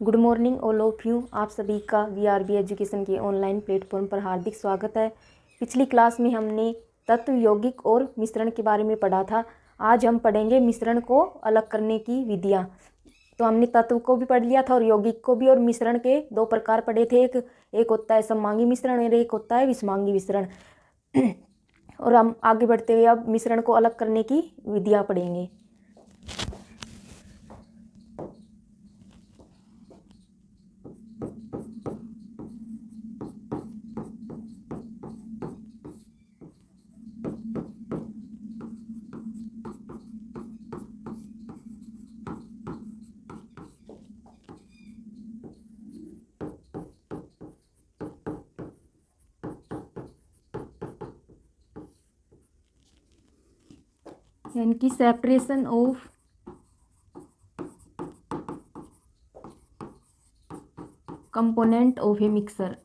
Good morning all of you. आप सभी का वीआरबी एजुकेशन के ऑनलाइन प्लेटफॉर्म पर हार्दिक स्वागत है। पिछली क्लास में हमने तत्व, यौगिक और मिश्रण के बारे में पढ़ा था। आज हम पढ़ेंगे मिश्रण को अलग करने की विधियाँ। तो हमने तत्व को भी पढ़ लिया था और यौगिक को भी, और मिश्रण के दो प्रकार पढ़े थे। एक होता है सममांगी मिश्रण और एक होता है विषमांगी मिश्रण। और हम आगे बढ़ते हुए अब मिश्रण को अलग करने की विधियाँ पढ़ेंगे। यानी कि separation of component of A mixer.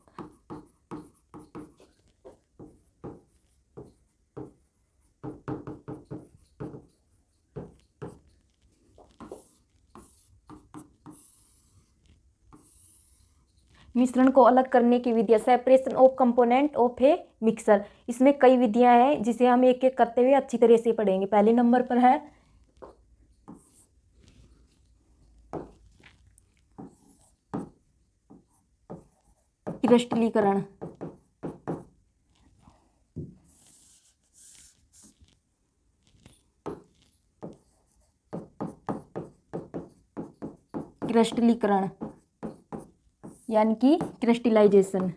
मिश्रण को अलग करने की विधियाँ, separation of component of A mixer. इसमें कई विधियाँ हैं जिसे हम एक एक करते हुए अच्छी तरह से पढ़ेंगे। पहले नंबर पर है क्रिस्टलीकरण। क्रिस्टलीकरण यानी कि क्रिस्टलाइजेशन।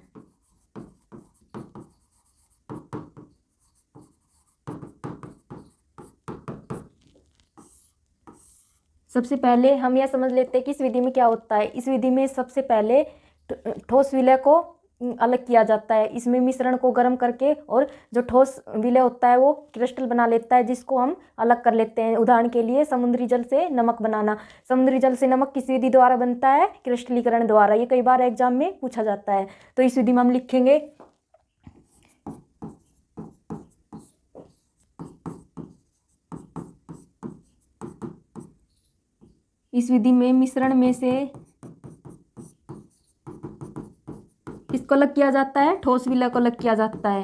सबसे पहले हम यह समझ लेते हैं कि इस विधि में क्या होता है। इस विधि में सबसे पहले ठोस विलय को अलग किया जाता है। इसमें मिश्रण को गर्म करके और जो ठोस विलय होता है वो क्रिस्टल बना लेता है, जिसको हम अलग कर लेते हैं। उदाहरण के लिए समुद्री जल से नमक बनाना। समुद्री जल से नमक किस विधि द्वारा बनता है? क्रिस्टलीकरण द्वारा। ये कई बार एग्जाम में पूछा जाता है। तो इस विधि में हम लिखेंगे इस विधि में मिश्रण में से किसको अलग किया जाता है? ठोस विलय को अलग किया जाता है।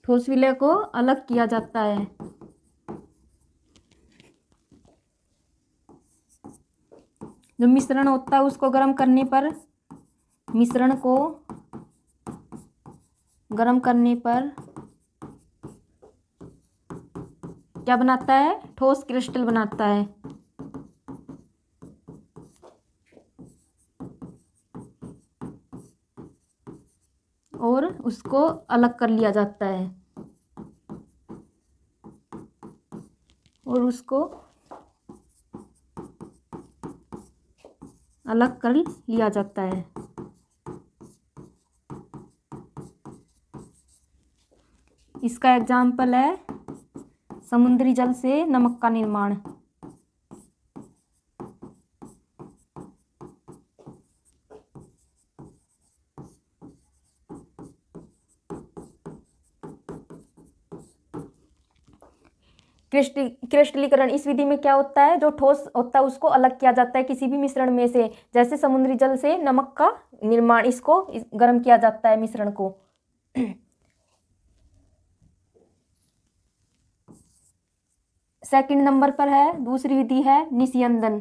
ठोस विलय को अलग किया जाता है। जो मिश्रण होता है उसको गर्म करने पर, मिश्रण को गर्म करने पर क्या बनाता है? ठोस क्रिस्टल बनाता है। और उसको अलग कर लिया जाता है। और उसको अलग कर लिया जाता है। इसका एग्जाम्पल है समुद्री जल से नमक का निर्माण। क्रिस्टलीकरण इस विधि में क्या होता है? जो ठोस होता है उसको अलग किया जाता है किसी भी मिश्रण में से। जैसे समुद्री जल से नमक का निर्माण, इसको गर्म किया जाता है मिश्रण को। सेकंड नंबर पर है, दूसरी विधि है निस्यंदन।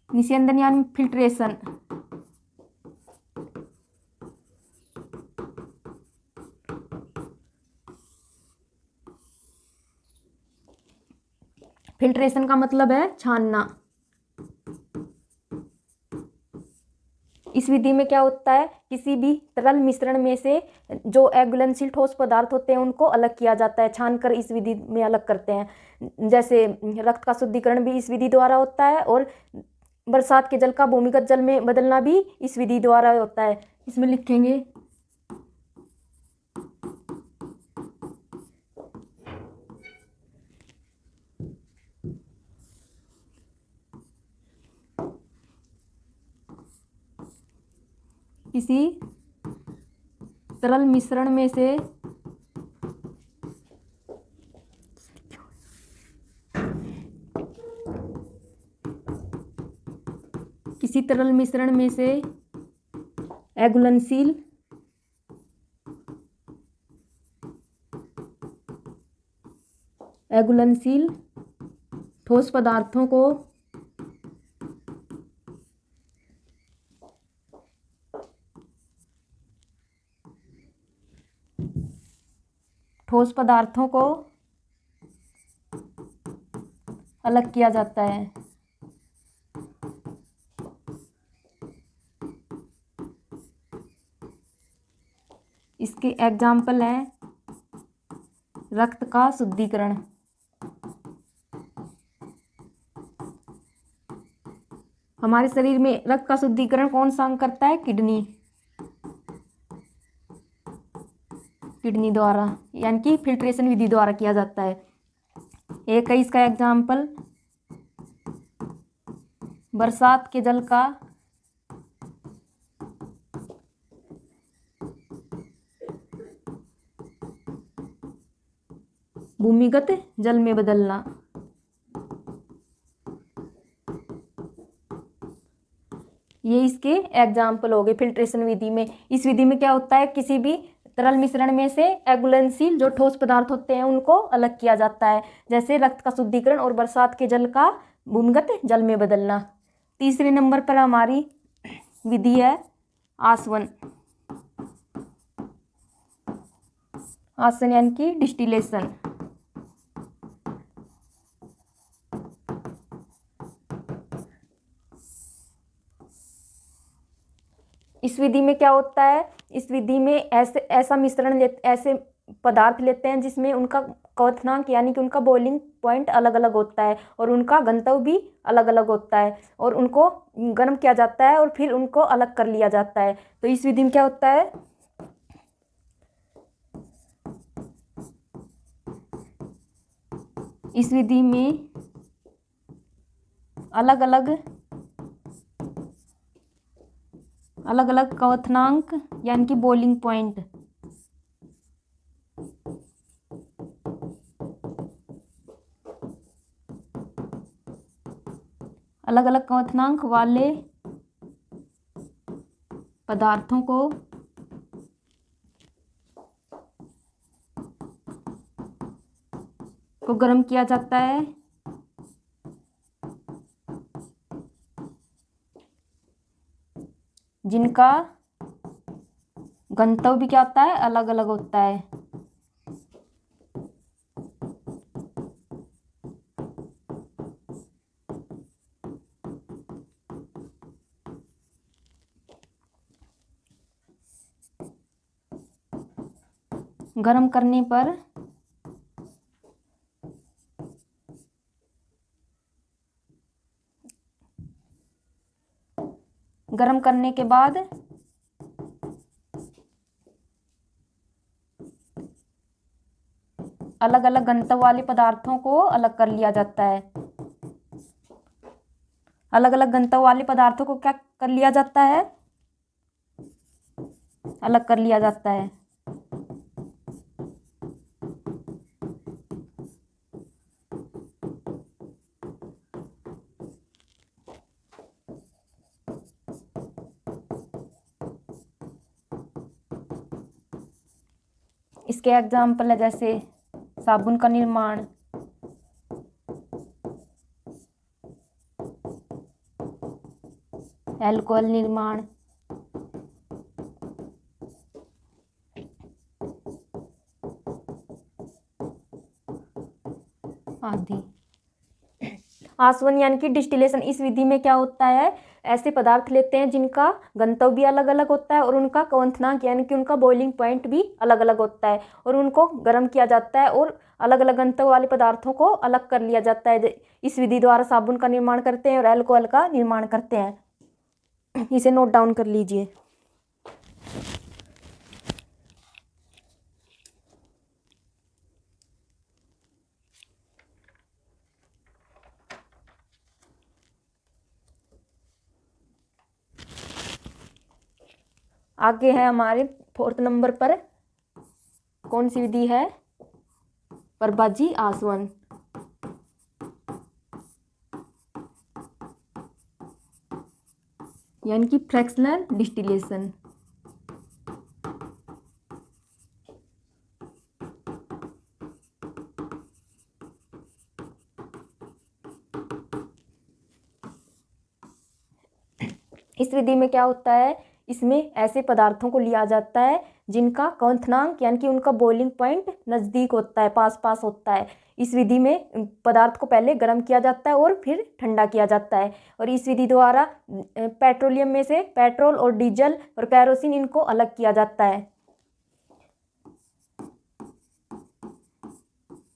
निस्यंदन यानी फिल्ट्रेशन। फिल्ट्रेशन का मतलब है छानना। इस विधि में क्या होता है? किसी भी तरल मिश्रण में से जो अघुलनशील ठोस पदार्थ होते हैं उनको अलग किया जाता है। छानकर इस विधि में अलग करते हैं। जैसे रक्त का शुद्धिकरण भी इस विधि द्वारा होता है, और बरसात के जल का भूमिगत जल में बदलना भी इस विधि द्वारा होता है। इसमें लिखेंगे किसी तरल मिश्रण में से किसी तरल मिश्रण में से अघुलनशील ठोस पदार्थों को अलग किया जाता है। इसके एग्जाम्पल हैं रक्त का शुद्धिकरण। हमारे शरीर में रक्त का शुद्धिकरण कौन सा अंग करता है? किडनी द्वारा, यानी कि फिल्ट्रेशन विधि द्वारा किया जाता है। एक है इसका एग्जाम्पल बरसात के जल का भूमिगत जल में बदलना। ये इसके एग्जाम्पल हो गए फिल्ट्रेशन विधि में। इस विधि में क्या होता है, किसी भी तरल मिश्रण में से अघुलनशील जो ठोस पदार्थ होते हैं उनको अलग किया जाता है, जैसे रक्त का शुद्धिकरण और बरसात के जल का भूमिगत जल में बदलना। तीसरे नंबर पर हमारी विधि है आसवन। आसवन यानी कि डिस्टिलेशन। इस विधि में क्या होता है, इस विधि में ऐसे पदार्थ लेते हैं जिसमें उनका क्वथनांक यानी कि उनका बॉइलिंग पॉइंट अलग अलग होता है और उनका घनत्व भी अलग अलग होता है, और उनको गर्म किया जाता है और फिर उनको अलग कर लिया जाता है। तो इस विधि में क्या होता है, इस विधि में अलग अलग क्वथनांक यानी कि बॉइलिंग पॉइंट अलग अलग क्वथनांक वाले पदार्थों को गर्म किया जाता है, जिनका घनत्व भी क्या होता है, अलग अलग होता है। गर्म करने पर गर्म करने के बाद अलग अलग घनत्व वाले पदार्थों को अलग कर लिया जाता है। अलग अलग घनत्व वाले पदार्थों को क्या कर लिया जाता है, अलग कर लिया जाता है। इसके एग्जाम्पल है जैसे साबुन का निर्माण, अल्कोहल निर्माण, आदि। आसवन यानी कि डिस्टिलेशन, इस विधि में क्या होता है, ऐसे पदार्थ लेते हैं जिनका घनत्व भी अलग अलग होता है और उनका क्वथनांक यानी कि उनका बॉइलिंग पॉइंट भी अलग अलग होता है, और उनको गर्म किया जाता है और अलग अलग घनत्व वाले पदार्थों को अलग कर लिया जाता है। इस विधि द्वारा साबुन का निर्माण करते हैं और अल्कोहल का निर्माण करते हैं। इसे नोट डाउन कर लीजिए। आगे है हमारे 4th नंबर पर कौन सी विधि है? प्रभाजी आसवन। यानी कि फ्रैक्शनल डिस्टिलेशन। इस विधि में क्या होता है, इसमें ऐसे पदार्थों को लिया जाता है जिनका क्वथनांक यानी कि उनका बॉइलिंग पॉइंट नज़दीक होता है, पास पास होता है। इस विधि में पदार्थ को पहले गर्म किया जाता है और फिर ठंडा किया जाता है। और इस विधि द्वारा पेट्रोलियम में से पेट्रोल और डीजल और कैरोसिन इनको अलग किया जाता है।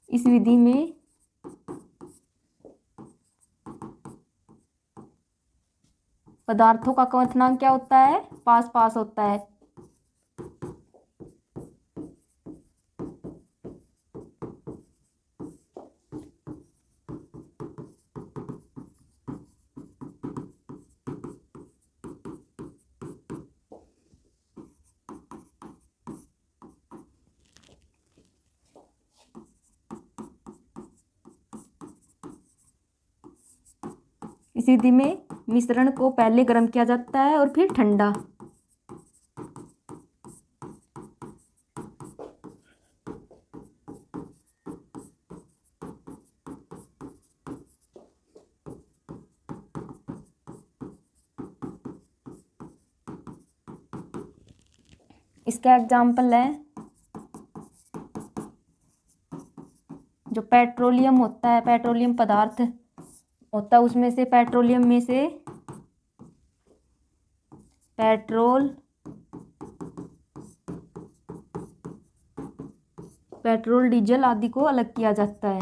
इस विधि में पदार्थों का क्वथनांक क्या होता है? पास पास होता है। इस विधि में मिश्रण को पहले गर्म किया जाता है और फिर ठंडा। इसका एग्जाम्पल है जो पेट्रोलियम होता है, पेट्रोलियम पदार्थ होता है, उसमें से पेट्रोलियम में से पेट्रोल डीजल आदि को अलग किया जाता है।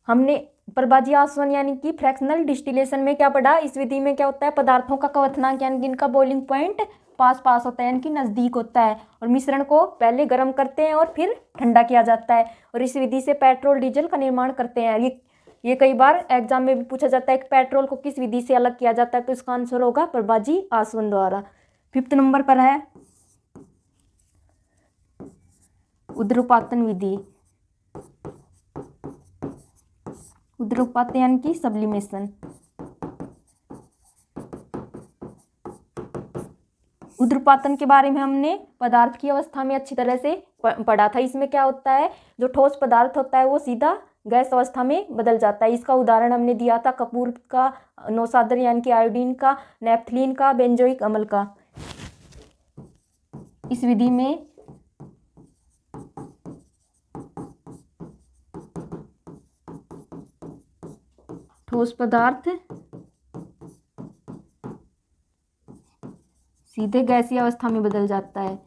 हमने प्रभाजी आसवन यानी कि फ्रैक्शनल डिस्टिलेशन में क्या पढ़ा? इस विधि में क्या होता है, पदार्थों का क्वथनांक यानी कि इनका बॉइलिंग पॉइंट पास पास होता है, यानी कि नज़दीक होता है। और मिश्रण को पहले गर्म करते हैं और फिर ठंडा किया जाता है। और इस विधि से पेट्रोल डीजल का निर्माण करते हैं। ये कई बार एग्जाम में भी पूछा जाता है कि पेट्रोल को किस विधि से अलग किया जाता है, तो इसका आंसर होगा प्रभाजी आसवन द्वारा। 5th नंबर पर है उद्रपातन विधि। उद्रपातन यानी कि सब्लिमेशन। उद्रपातन के बारे में हमने पदार्थ की अवस्था में अच्छी तरह से पढ़ा था। इसमें क्या होता है, जो ठोस पदार्थ होता है वो सीधा गैस अवस्था में बदल जाता है। इसका उदाहरण हमने दिया था कपूर का, नौसादर यानी कि आयोडीन का, नेपथलीन का, बेंजोइक अम्ल का। इस विधि में ठोस पदार्थ सीधे गैसीय अवस्था में बदल जाता है।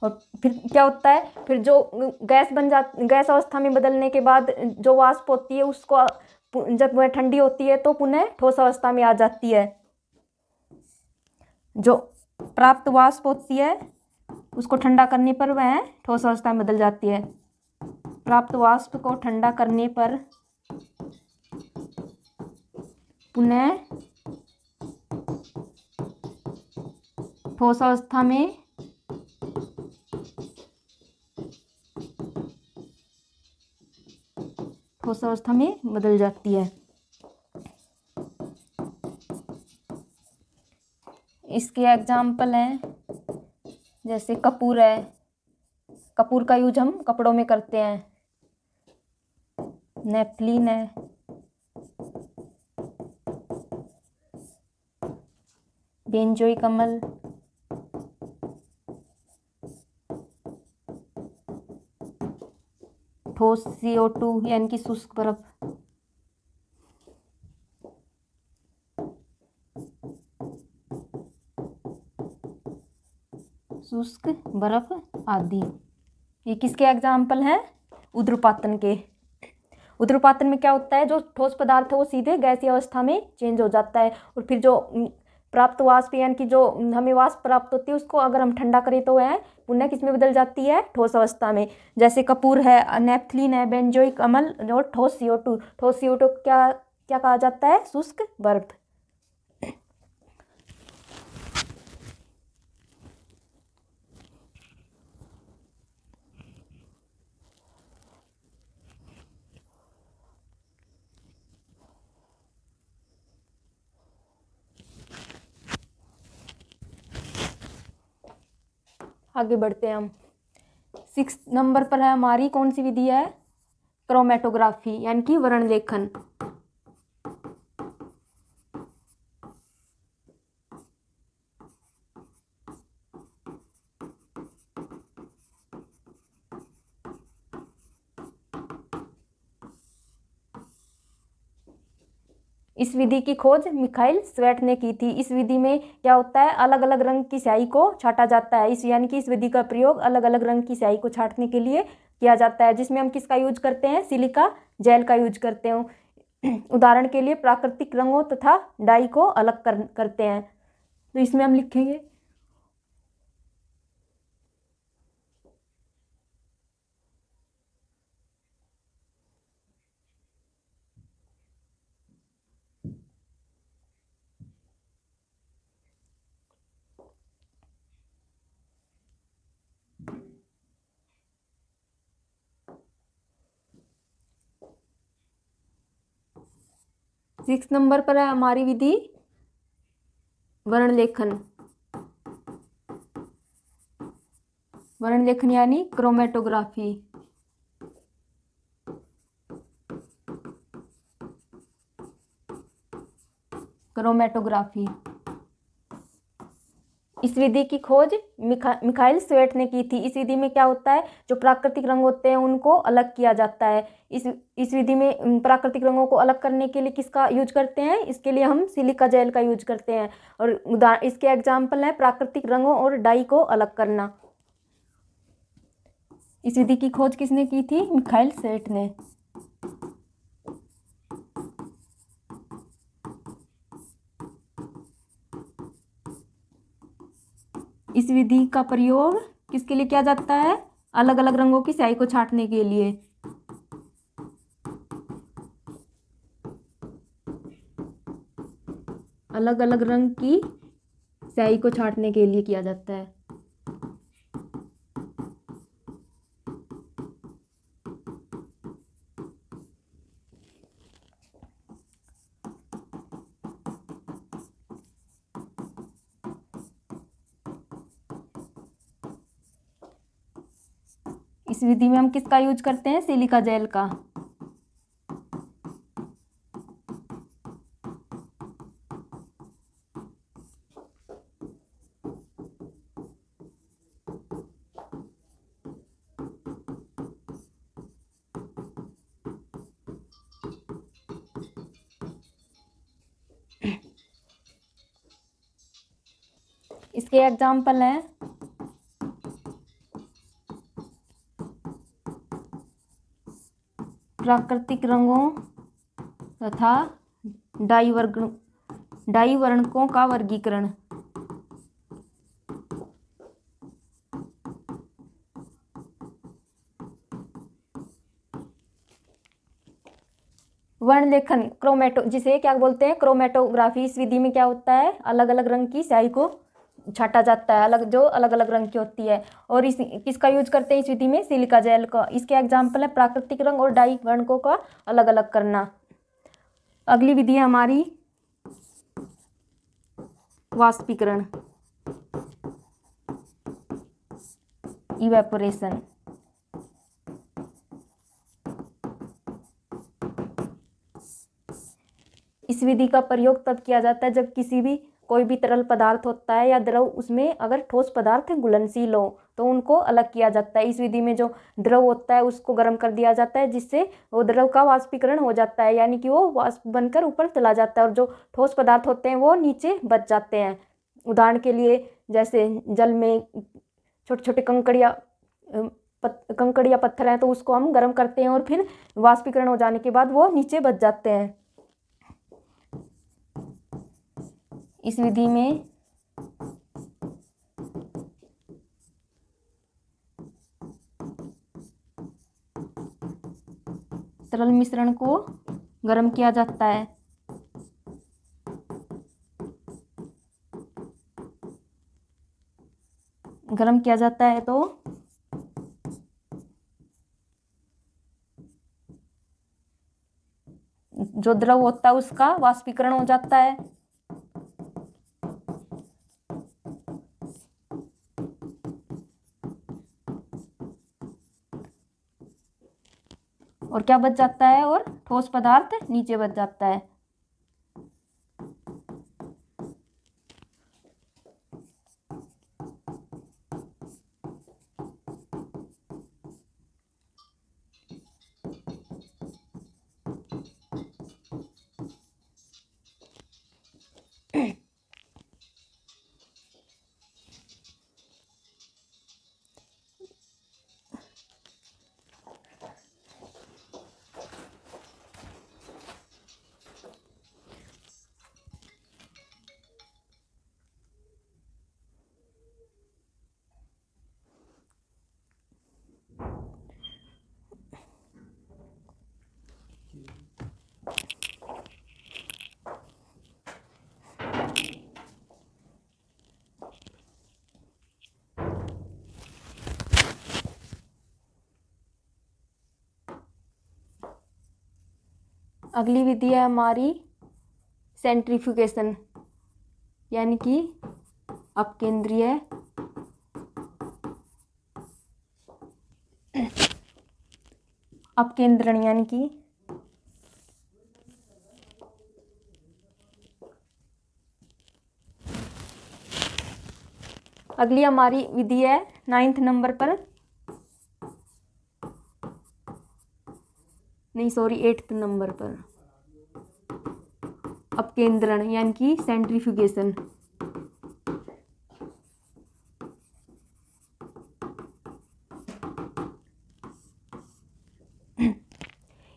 और फिर क्या होता है, फिर जो गैस अवस्था में बदलने के बाद जो वाष्प होती है उसको जब वह ठंडी होती है तो पुनः ठोस अवस्था में आ जाती है। जो प्राप्त वाष्प होती है उसको ठंडा करने पर वह ठोस अवस्था में बदल जाती है। प्राप्त वाष्प को ठंडा करने पर पुनः ठोस अवस्था में बदल जाती है। इसके एग्जाम्पल हैं जैसे कपूर है, कपूर का यूज हम कपड़ों में करते हैं। नेपथलीन है, बेंजोइक अम्ल, ठोस CO2 यानी कि शुष्क बर्फ। शुष्क बर्फ आदि ये किसके एग्जाम्पल हैं? ऊध्र्वपातन के। ऊध्र्वपातन में क्या होता है, जो ठोस पदार्थ है वो सीधे गैसीय अवस्था में चेंज हो जाता है, और फिर जो प्राप्त वाष्प यानी कि जो हमें वाष्प प्राप्त होती है उसको अगर हम ठंडा करें तो वह पुनः किस में बदल जाती है? ठोस अवस्था में। जैसे कपूर है, नेपथलीन है, बेंजोइक अम्ल और ठोस CO2। ठोस CO2 क्या क्या कहा जाता है? शुष्क बर्फ। आगे बढ़ते हैं हम। 6 नंबर पर है हमारी कौन सी विधि है? क्रोमेटोग्राफी यानी कि वर्ण लेखन। इस विधि की खोज मिखाइल स्वेट ने की थी। इस विधि में क्या होता है? अलग अलग रंग की स्याही को छाटा जाता है। इस यानी कि इस विधि का प्रयोग अलग अलग रंग की स्याही को छाटने के लिए किया जाता है, जिसमें हम किसका यूज करते हैं? सिलिका जेल का यूज करते हैं। उदाहरण के लिए प्राकृतिक रंगों तथा डाई को अलग करते हैं। तो इसमें हम लिखेंगे 6 नंबर पर है हमारी विधि वर्ण लेखन। वर्ण लेखन यानी क्रोमेटोग्राफी। क्रोमेटोग्राफी इस विधि की खोज मिखाइल स्वेट ने की थी। इस विधि में क्या होता है? जो प्राकृतिक रंग होते हैं उनको अलग किया जाता है। इस विधि में प्राकृतिक रंगों को अलग करने के लिए किसका यूज करते हैं? इसके लिए हम सिलिका जेल का यूज करते हैं। और इसके एग्जाम्पल है प्राकृतिक रंगों और डाई को अलग करना। इस विधि की खोज किसने की थी? मिखाइल स्वेट ने। इस विधि का प्रयोग किसके लिए किया जाता है? अलग अलग रंगों की स्याही को छाटने के लिए। अलग अलग रंग की स्याही को छाटने के लिए किया जाता है। इस विधि में हम किसका यूज करते हैं? सिलिका जेल का। इसके एग्जाम्पल हैं प्राकृतिक रंगों तथा डाई वर्णकों का वर्गीकरण। वर्ण लेखन जिसे क्या बोलते हैं? क्रोमेटोग्राफी। इस विधि में क्या होता है? अलग अलग रंग की स्याही को छाटा जाता है, अलग अलग रंग की होती है। और इस किसका यूज करते हैं इस विधि में? सिलिका जेल का। इसके एग्जाम्पल है प्राकृतिक रंग और डाई वर्णकों का अलग अलग करना। अगली विधि है हमारी वाष्पीकरण, इवेपोरेशन। इस विधि का प्रयोग तब किया जाता है जब कोई भी तरल पदार्थ होता है या द्रव, उसमें अगर ठोस पदार्थ घुलनशील हो तो उनको अलग किया जाता है। इस विधि में जो द्रव होता है उसको गर्म कर दिया जाता है, जिससे वो द्रव का वाष्पीकरण हो जाता है, यानी कि वो वाष्प बनकर ऊपर चला जाता है और जो ठोस पदार्थ होते हैं वो नीचे बच जाते हैं। उदाहरण के लिए जैसे जल में छोटे छोटे कंकड़ियाँ कंकड़ या पत्थर है तो उसको हम गर्म करते हैं और फिर वाष्पीकरण हो जाने के बाद वो नीचे बच जाते हैं। इस विधि में तरल मिश्रण को गर्म किया जाता है। गर्म किया जाता है तो जो द्रव होता है उसका वाष्पीकरण हो जाता है। और क्या बच जाता है, और ठोस पदार्थ नीचे बच जाता है। अगली विधि है हमारी सेंट्रीफ्यूगेशन, यानी कि अपकेंद्रीय अपकेंद्रण, यानी कि अगली हमारी विधि है 9th नंबर पर, नहीं सॉरी 8th नंबर पर, अपकेंद्रण यानी कि सेंट्रीफ्यूगेशन।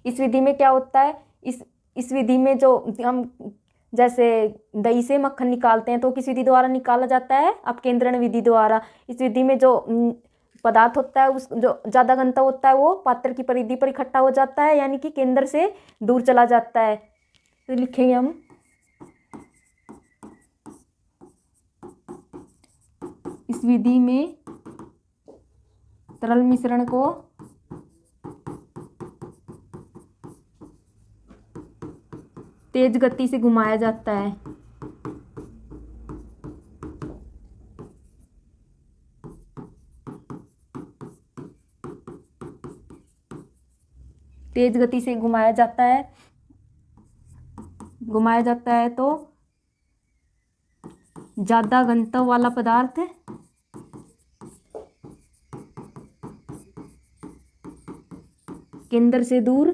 इस विधि में क्या होता है, इस विधि में जो हम जैसे दही से मक्खन निकालते हैं तो किस विधि द्वारा निकाला जाता है, अपकेंद्रण विधि द्वारा। इस विधि में जो पदार्थ होता है उस जो ज़्यादा घनता होता है वो पात्र की परिधि पर इकट्ठा हो जाता है, यानी कि केंद्र से दूर चला जाता है। तो लिखेंगे हम इस विधि में तरल मिश्रण को तेज गति से घुमाया जाता है। तेज गति से घुमाया जाता है तो ज़्यादा घनत्व वाला पदार्थ केंद्र से दूर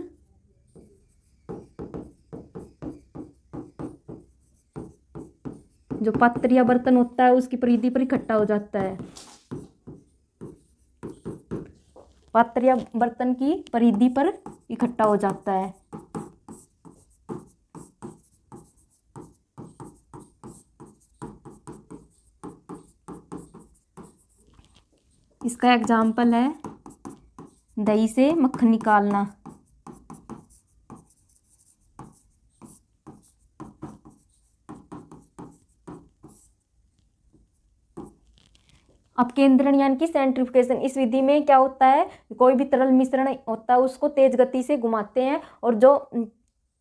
जो पात्र या बर्तन होता है उसकी परिधि पर इकट्ठा हो जाता है। पात्र या बर्तन की परिधि पर इकट्ठा हो जाता है। इसका एग्जाम्पल है दही से मक्खन निकालना। अपकेंद्रण यानी कि सेंट्रीफ्यूगेशन, इस विधि में क्या होता है, कोई भी तरल मिश्रण होता है उसको तेज गति से घुमाते हैं और जो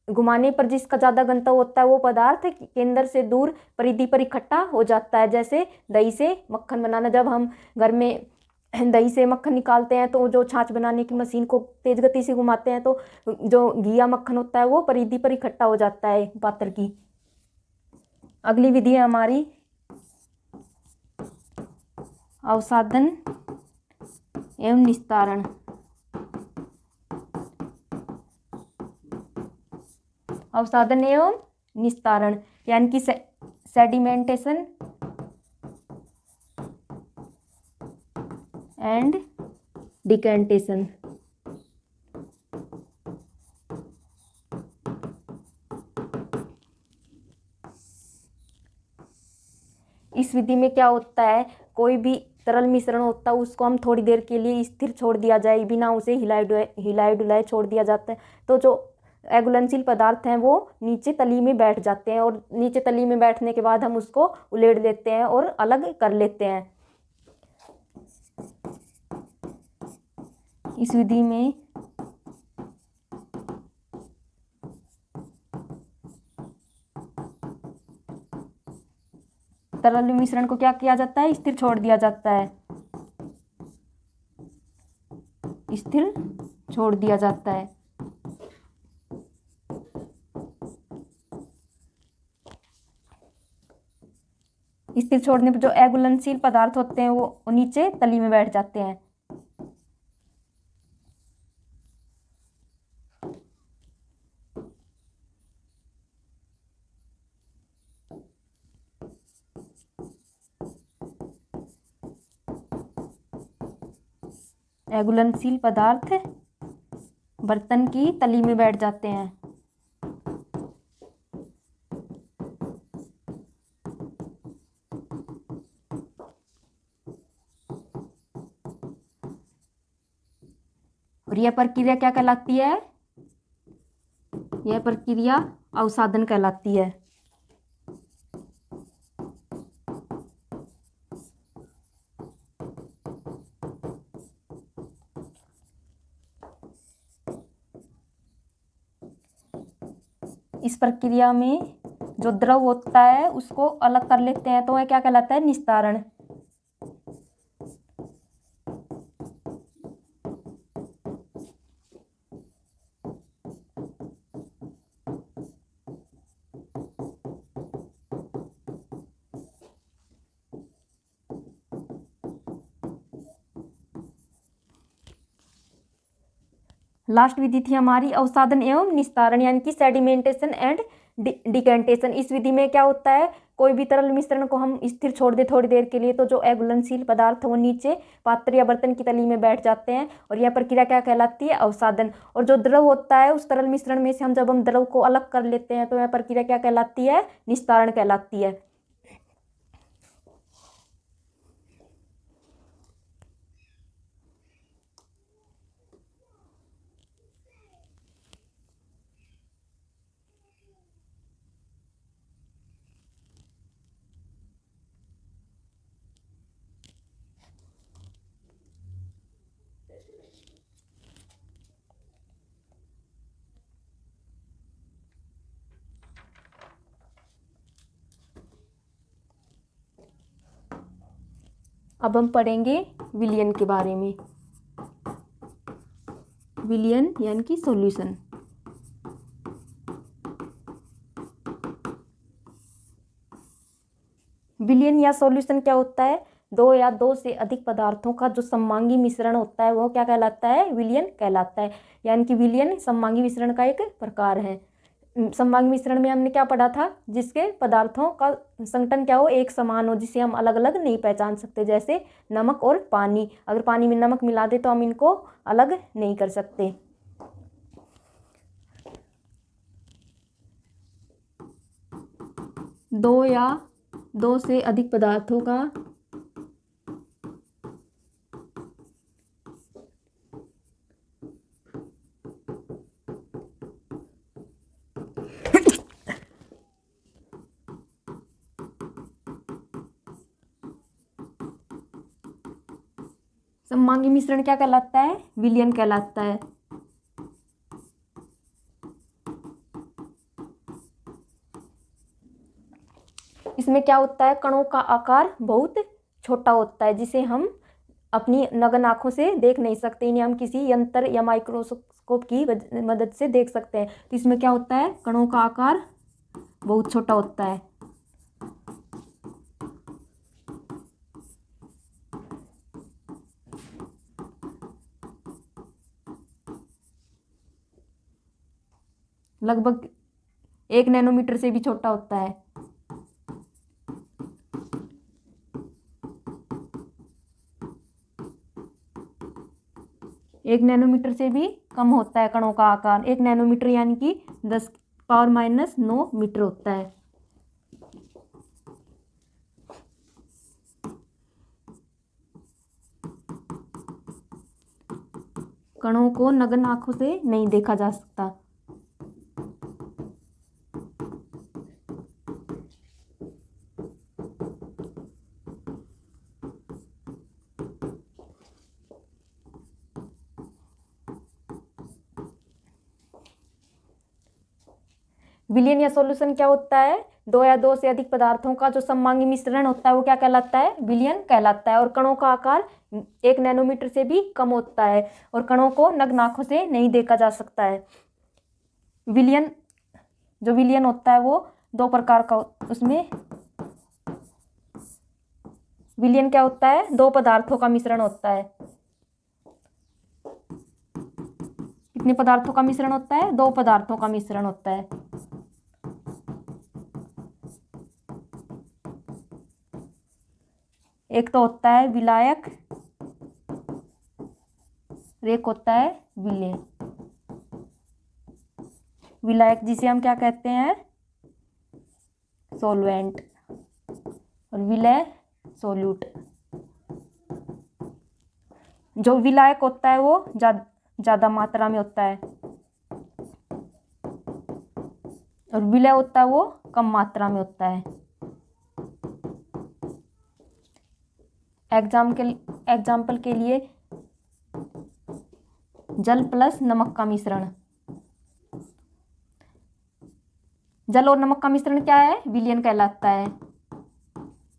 घुमाने पर जिसका ज़्यादा घनत्व होता है वो पदार्थ केंद्र से दूर परिधि पर इकट्ठा हो जाता है। जैसे दही से मक्खन बनाना, जब हम घर में दही से मक्खन निकालते हैं तो जो छाछ बनाने की मशीन को तेज गति से घुमाते हैं तो जो घी या मक्खन होता है वो परिधि पर इकट्ठा हो जाता है पात्र की। अगली विधि है हमारी अवसादन एवं निस्तारण। अवसादन एवं निस्तारण यानी कि सेडिमेंटेशन एंड डिकेंटेशन। इस विधि में क्या होता है, कोई भी तरल मिश्रण होता है उसको हम थोड़ी देर के लिए स्थिर छोड़ दिया जाए, बिना उसे हिलाए डुलाए छोड़ दिया जाता है, तो जो अघुलनशील पदार्थ हैं वो नीचे तली में बैठ जाते हैं, और नीचे तली में बैठने के बाद हम उसको उलेट लेते हैं और अलग कर लेते हैं। इस विधि में तरल मिश्रण को क्या किया जाता है, स्थिर छोड़ दिया जाता है, स्थिर छोड़ दिया जाता है। स्थिर छोड़ने पर जो अघुलनशील पदार्थ होते हैं वो नीचे तली में बैठ जाते हैं। अघुलनशील पदार्थ बर्तन की तली में बैठ जाते हैं। और यह प्रक्रिया क्या कहलाती है, यह प्रक्रिया अवसादन कहलाती है। इस प्रक्रिया में जो द्रव होता है उसको अलग कर लेते हैं, तो वह क्या कहलाता है, निस्तारण। लास्ट विधि थी हमारी अवसादन एवं निस्तारण, यानी कि सेडिमेंटेशन एंड डिकेंटेशन। इस विधि में क्या होता है, कोई भी तरल मिश्रण को हम स्थिर छोड़ दे थोड़ी देर के लिए, तो जो अघुलनशील पदार्थ वो नीचे पात्र या बर्तन की तली में बैठ जाते हैं, और यह प्रक्रिया क्या कहलाती है, अवसादन। और जो द्रव होता है उस तरल मिश्रण में से हम जब हम द्रव को अलग कर लेते हैं, तो यह प्रक्रिया क्या कहलाती है, निस्तारण कहलाती है। अब हम पढ़ेंगे विलयन के बारे में। विलयन यानी कि सॉल्यूशन। विलयन या सॉल्यूशन क्या होता है, दो या दो से अधिक पदार्थों का जो सममांगी मिश्रण होता है वो क्या कहलाता है, विलयन कहलाता है। यानी कि विलयन सममांगी मिश्रण का एक प्रकार है। सममांगी मिश्रण में हमने क्या पढ़ा था, जिसके पदार्थों का संगठन क्या हो, एक समान हो, जिसे हम अलग अलग नहीं पहचान सकते, जैसे नमक और पानी। अगर पानी में नमक मिला दे तो हम इनको अलग नहीं कर सकते। दो या दो से अधिक पदार्थों का सममांगी मिश्रण क्या कहलाता है, विलयन कहलाता है। इसमें क्या होता है, कणों का आकार बहुत छोटा होता है, जिसे हम अपनी नग्न आंखों से देख नहीं सकते, इन्हें हम किसी यंत्र या माइक्रोस्कोप की मदद से देख सकते हैं। तो इसमें क्या होता है, कणों का आकार बहुत छोटा होता है। लगभग 1 नैनोमीटर से भी छोटा होता है। 1 नैनोमीटर से भी कम होता है कणों का आकार। 1 नैनोमीटर यानी कि 10⁻⁹ मीटर होता है। कणों को नग्न आंखों से नहीं देखा जा सकता। विलयन या सॉल्यूशन क्या होता है? 2 या 2 से अधिक पदार्थों का जो सममांगी मिश्रण होता है वो क्या कहलाता है? विलयन कहलाता है। और कणों का आकार 1 नैनोमीटर से भी कम होता है और कणों को नग्न आंखों से नहीं देखा जा सकता है। विलयन होता है वो 2 प्रकार का, उसमें विलयन क्या होता है? 2 पदार्थों का मिश्रण होता है। कितने पदार्थों का मिश्रण होता है? 2 पदार्थों का मिश्रण होता है। एक तो होता है विलायक, एक होता है विलेय। विलायक जिसे हम क्या कहते हैं? सॉल्वेंट। और विलेय सोल्यूट। जो विलायक होता है वो ज्यादा मात्रा में होता है और विलेय होता है वो कम मात्रा में होता है। एग्जाम्पल के लिए जल प्लस नमक का मिश्रण। जल और नमक का मिश्रण क्या है? विलयन कहलाता है।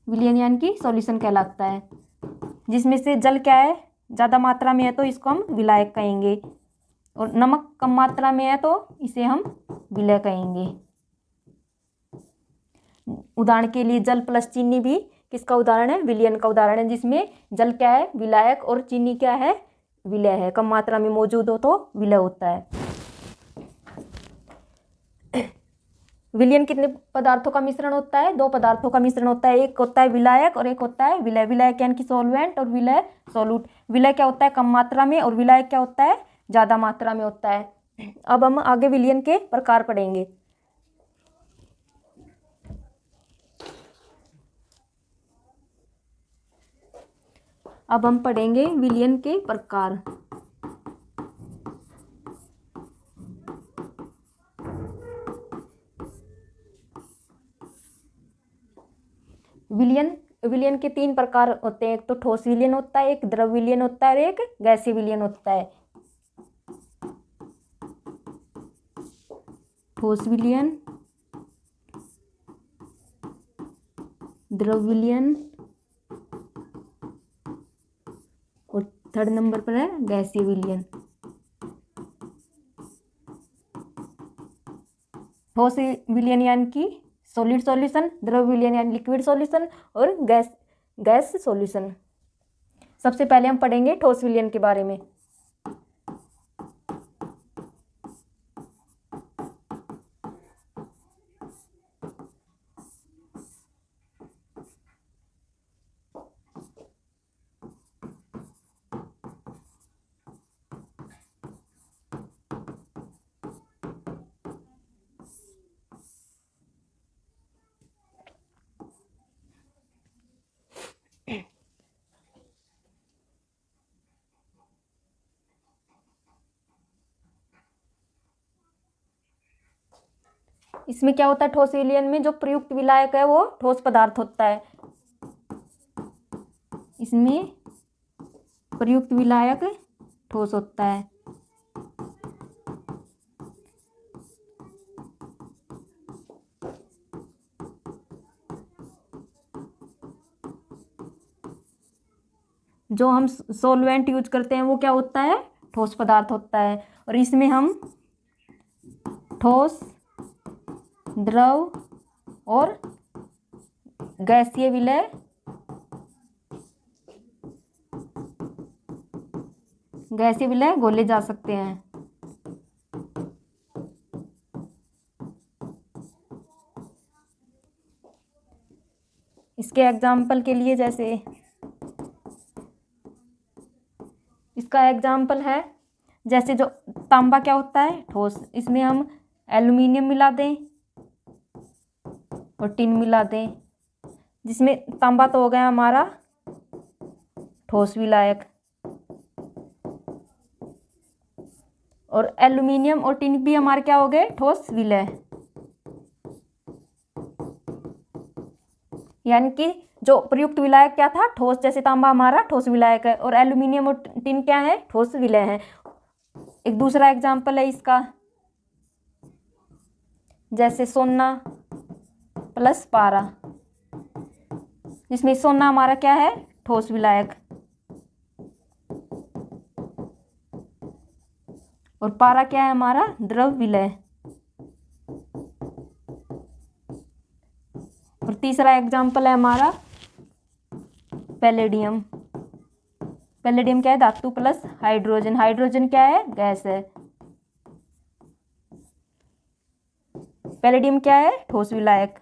विलयन यानी कि सॉल्यूशन कहलाता है। जिसमें से जल क्या है? ज़्यादा मात्रा में है तो इसको हम विलायक कहेंगे और नमक कम मात्रा में है तो इसे हम विलेय कहेंगे। उदाहरण के लिए जल प्लस चीनी भी किसका उदाहरण है? विलयन का उदाहरण है, जिसमें जल क्या है? विलायक और चीनी क्या है? विलेय है। कम मात्रा में मौजूद हो तो विलेय होता है। विलयन कितने पदार्थों का मिश्रण होता है? 2 पदार्थों का मिश्रण होता है। एक होता है विलायक और एक होता है विलेय। विलायक यानी कि सॉल्वेंट और विलेय सोल्यूट। विलेय क्या होता है? कम मात्रा में और विलायक क्या होता है? ज़्यादा मात्रा में होता है। अब हम आगे विलयन के प्रकार पढ़ेंगे। अब हम पढ़ेंगे विलयन के प्रकार। विलयन के 3 प्रकार होते हैं। एक तो ठोस विलयन होता है, एक द्रव विलयन होता है और एक गैसीय विलयन होता है। ठोस विलयन, द्रव विलयन और 3rd नंबर पर है गैसीय विलयन। ठोस विलयन यानी कि सॉलिड सॉल्यूशन, द्रव विलयन यानी लिक्विड सॉल्यूशन और गैस सॉल्यूशन। सबसे पहले हम पढ़ेंगे ठोस विलयन के बारे में। इसमें क्या होता है? ठोस विलयन में जो प्रयुक्त विलायक है वो ठोस पदार्थ होता है। इसमें प्रयुक्त विलायक ठोस होता है। जो हम सॉल्वेंट यूज करते हैं वो क्या होता है? ठोस पदार्थ होता है। और इसमें हम ठोस, द्रव और गैसीय विलय घोले जा सकते हैं। इसके एग्जाम्पल के लिए जैसे इसका एग्जाम्पल है जैसे जो तांबा क्या होता है, ठोस, इसमें हम एल्युमिनियम मिला दें और टिन मिला दें, जिसमें तांबा तो हो गया हमारा ठोस विलायक, और एल्युमिनियम और टिन भी हमारे क्या हो गए, ठोस विलय। यानी कि जो प्रयुक्त विलायक क्या था, ठोस, जैसे तांबा हमारा ठोस विलायक है और एल्युमिनियम और टिन क्या है, ठोस विलय है। एक दूसरा एग्जाम्पल है इसका, जैसे सोना प्लस पारा, जिसमें सोना हमारा क्या है, ठोस विलायक, और पारा क्या है हमारा, द्रव विलय। और तीसरा एग्जाम्पल है हमारा पैलेडियम। पैलेडियम क्या है, धातु प्लस हाइड्रोजन, हाइड्रोजन क्या है, गैस है। पैलेडियम क्या है, ठोस विलायक,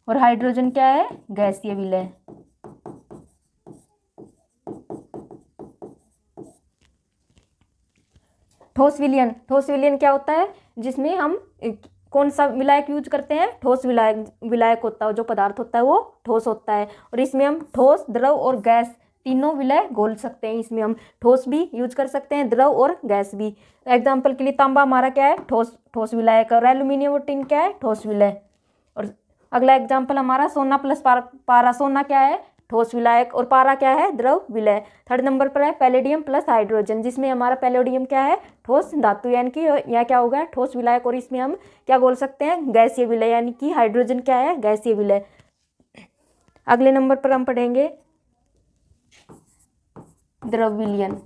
और हाइड्रोजन क्या है, गैसीय विलय। ठोस विलयन, ठोस विलयन क्या होता है, जिसमें हम कौन सा विलायक यूज करते हैं, ठोस विलायक, विलायक होता है जो पदार्थ होता है वो ठोस होता है, और इसमें हम ठोस, द्रव और गैस तीनों विलय घोल सकते हैं। इसमें हम ठोस भी यूज कर सकते हैं, द्रव और गैस भी। एग्जाम्पल के लिए तांबा हमारा क्या है, ठोस, ठोस विलायक, और एल्यूमिनियम और टिन क्या है, ठोस विलय। और अगला एग्जाम्पल हमारा सोना प्लस पारा, सोना क्या है, ठोस विलायक, और पारा क्या है, द्रव विलय। थर्ड नंबर पर है पैलेडियम प्लस हाइड्रोजन, जिसमें हमारा पैलेडियम क्या है, ठोस धातु, यानी कि यह क्या होगा, ठोस विलायक, और इसमें हम क्या बोल सकते हैं, गैसीय विलय, यानी कि हाइड्रोजन क्या है, गैसीय विलय। अगले नंबर पर हम पढ़ेंगे द्रव विलयन।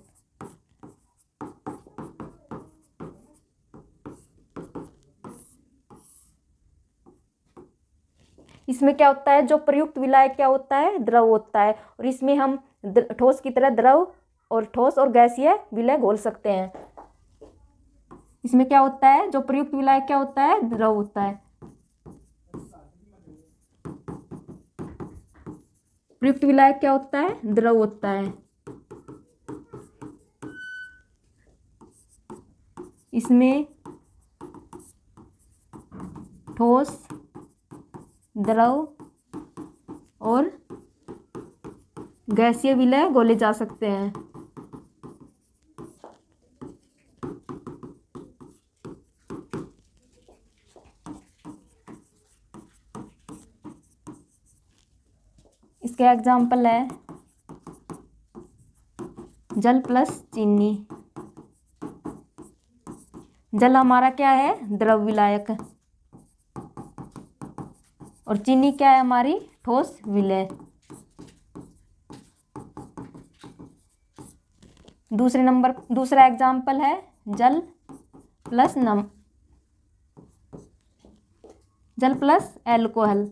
इसमें क्या होता है, जो प्रयुक्त विलायक क्या होता है, द्रव होता है, और इसमें हम ठोस की तरह द्रव और ठोस और गैसीय विलय घोल सकते हैं। इसमें क्या होता है, जो प्रयुक्त विलायक क्या होता है, द्रव होता है। प्रयुक्त विलायक क्या होता है, द्रव होता है। इसमें ठोस, द्रव और गैसीय विलय घोले जा सकते हैं। इसके एग्जाम्पल है जल प्लस चीनी। जल हमारा क्या है, द्रव विलायक, और चीनी क्या है हमारी, ठोस विलय। दूसरा एग्जाम्पल है जल प्लस जल प्लस एल्कोहल।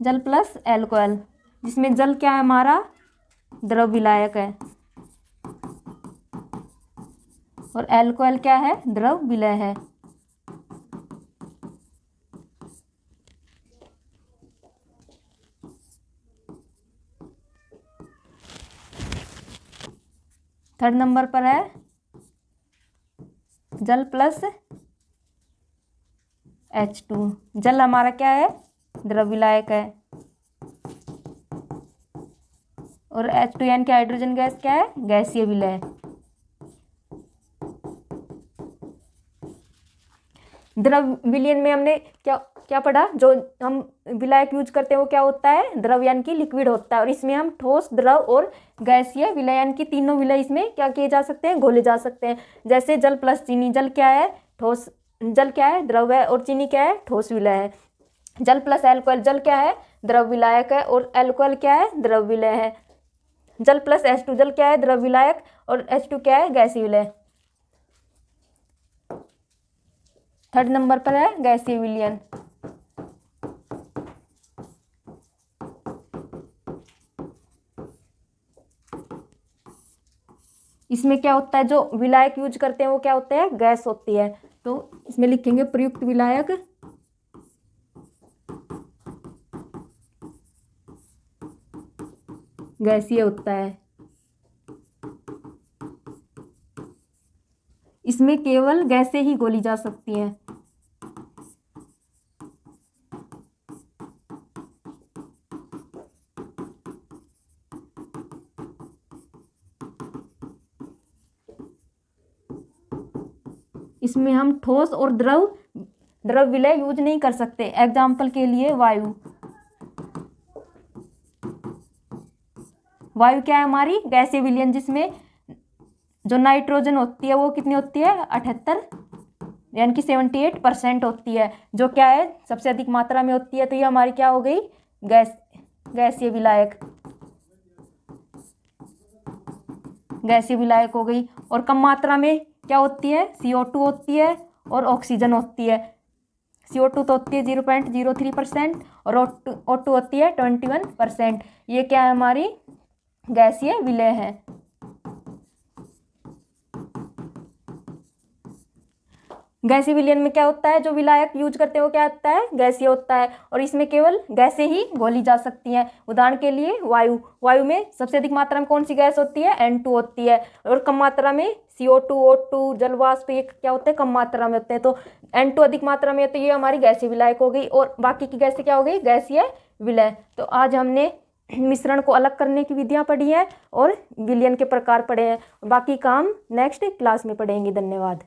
जल प्लस एल्कोहल, जिसमें जल क्या है हमारा, द्रव विलायक है, और एल्कोहल क्या है, द्रव विलय है। थर्ड नंबर पर है जल प्लस H2। जल हमारा क्या है, द्रव विलायक है, और H2 यानी कि हाइड्रोजन गैस क्या है, गैसीय विलय। द्रव विलयन में हमने क्या क्या पढ़ा, जो हम विलायक यूज करते हैं वो क्या होता है, द्रव यानी कि लिक्विड होता है, और इसमें हम ठोस, द्रव और गैसीय विलय यानी कि तीनों विलय इसमें क्या किए जा सकते हैं, घोले जा सकते हैं। जैसे जल प्लस चीनी, जल क्या है, ठोस, जल क्या है, द्रव है, और चीनी क्या है, ठोस विलय है। जल प्लस एल्कोहल, जल क्या है, द्रव विलायक है, और एल्कोहल क्या है, द्रव विलय है। जल प्लस H2, जल क्या है, द्रव विलायक, और H2 क्या है, गैसीय विलय। थर्ड नंबर पर है गैसीय विलयन। इसमें क्या होता है, जो विलायक यूज करते हैं वो क्या होते हैं, गैस होती है। तो इसमें लिखेंगे प्रयुक्त विलायक गैसीय होता है। इसमें केवल गैसें ही घोली जा सकती हैं। इसमें हम ठोस और द्रव विलय यूज नहीं कर सकते। एग्जाम्पल के लिए वायु। वायु क्या है हमारी गैसीय विलयन, जिसमें जो नाइट्रोजन होती है वो कितनी होती है 78 यानी कि 78% होती है, जो क्या है सबसे अधिक मात्रा में होती है। तो ये हमारी क्या हो गई गैसीय विलायक हो गई। और कम मात्रा में क्या होती है CO2 होती है और ऑक्सीजन होती है। CO2 तो होती है 0.03% और O2 होती है 21%। ये क्या है हमारी गैसीय विलय है। गैसीय विलयन में क्या होता है, जो विलायक यूज करते हैं वो क्या होता है गैसीय होता है, और इसमें केवल गैसें ही घोली जा सकती हैं। उदाहरण के लिए वायु में सबसे अधिक मात्रा में कौन सी गैस होती है N2 होती है, और कम मात्रा में CO2 O2 जल वाष्प ये क्या होते हैं कम मात्रा में होते हैं। तो N2 अधिक मात्रा में है तो ये हमारी गैसीय विलायक हो गई, और बाकी की गैसें क्या हो गई गैसीय विलय। तो आज हमने मिश्रण को अलग करने की विधियां पढ़ी हैं और विलयन के प्रकार पढ़े हैं। बाकी काम नेक्स्ट क्लास में पढ़ेंगे। धन्यवाद।